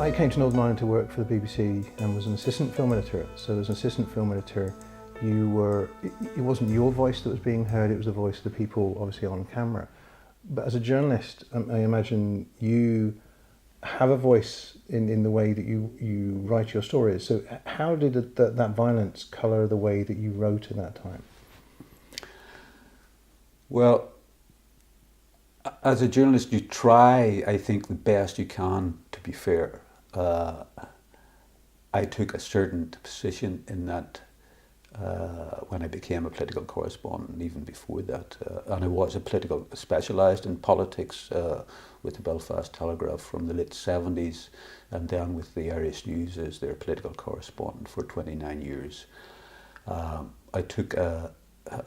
I came to Northern Ireland to work for the BBC and was an assistant film editor. So as an assistant film editor, it wasn't your voice that was being heard, it was the voice of the people obviously on camera. But as a journalist, I imagine you have a voice in the way that you write your stories. So how did that violence colour the way that you wrote in that time? Well, as a journalist, you try, I think, the best you can to be fair. I took a certain position in that when I became a political correspondent, even before that. And I was specialised in politics with the Belfast Telegraph from the late 70s, and then with the Irish News as their political correspondent for 29 years. I took a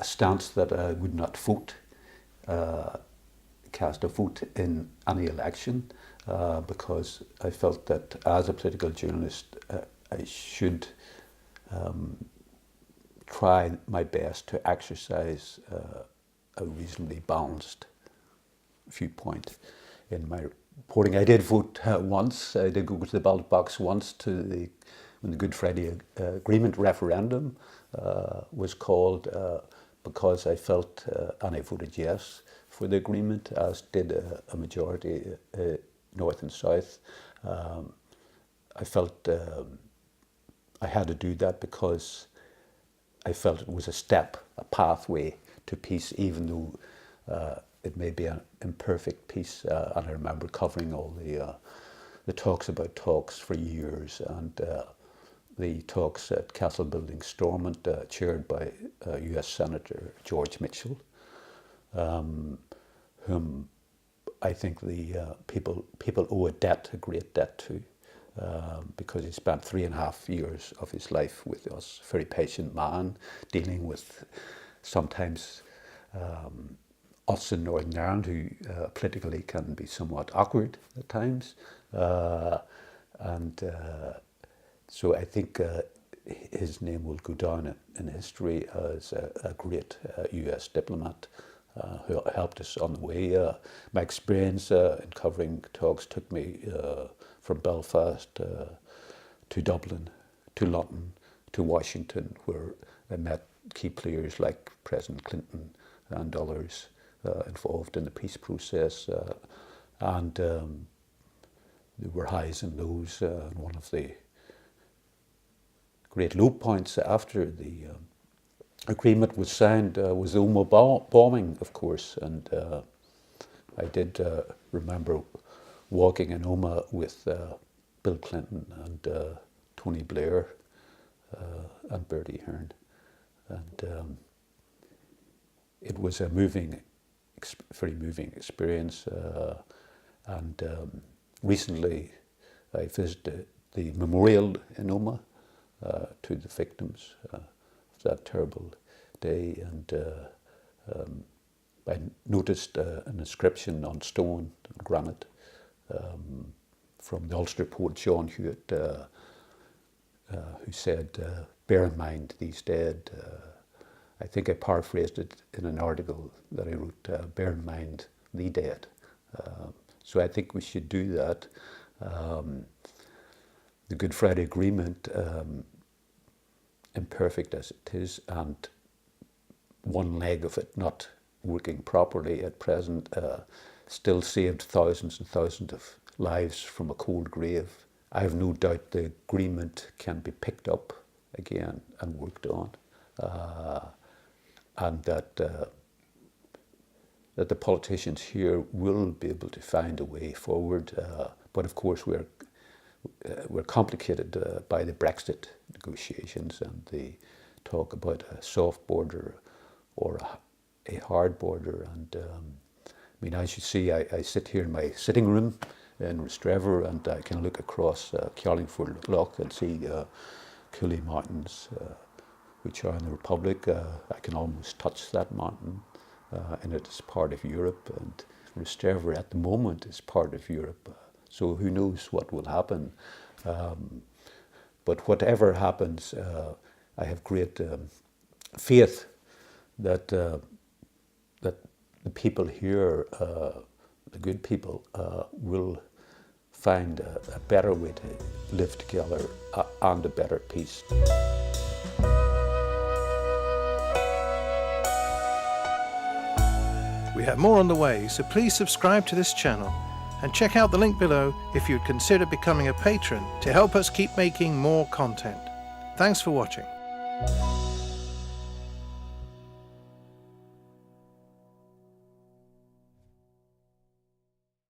stance that I would not cast a vote in any election because I felt that as a political journalist I should try my best to exercise a reasonably balanced viewpoint in my reporting. I did vote once. I did go to the ballot box once when the Good Friday Agreement referendum was called because I felt, and I voted yes for the agreement, as did a majority North and South. I felt I had to do that because I felt it was a pathway to peace, even though it may be an imperfect peace. And I remember covering all the talks about talks for years, and the talks at Castle Building Stormont, chaired by US Senator George Mitchell, whom I think the people owe a great debt to. Because he spent 3.5 years of his life with us, a very patient man, dealing with sometimes us in Northern Ireland who politically can be somewhat awkward at times. So I think his name will go down in history as a great US diplomat who helped us on the way. My experience in covering talks took me from Belfast to Dublin, to London, to Washington, where I met key players like President Clinton and others involved in the peace process. And there were highs and lows. One of the great low points after the agreement was signed was the Omagh bombing, of course. And I did remember walking in Omagh with Bill Clinton and Tony Blair and Bertie Ahern. And it was a very moving experience. And recently I visited the memorial in Omagh to the victims of that terrible day. And I noticed an inscription on stone and granite from the Ulster poet John Hewitt, who said, "Bear in mind these dead." I think I paraphrased it in an article that I wrote, "Bear in mind the dead." So I think we should do that. The Good Friday Agreement, imperfect as it is, and one leg of it not working properly at present, still saved thousands and thousands of lives from a cold grave. I have no doubt the agreement can be picked up again and worked on, and that the politicians here will be able to find a way forward. But of course we're complicated by the Brexit negotiations and the talk about a soft border or a hard border. And I mean, as you see, I sit here in my sitting room in Rostrevor, and I can look across Carlingford Loch and see Cooley Mountains, which are in the Republic. I can almost touch that mountain, and it is part of Europe, and Rostrevor at the moment is part of Europe. So who knows what will happen. But whatever happens, I have great faith that the people here, the good people, will find a better way to live together and a better peace. We have more on the way, so please subscribe to this channel and check out the link below if you'd consider becoming a patron to help us keep making more content. Thanks for watching.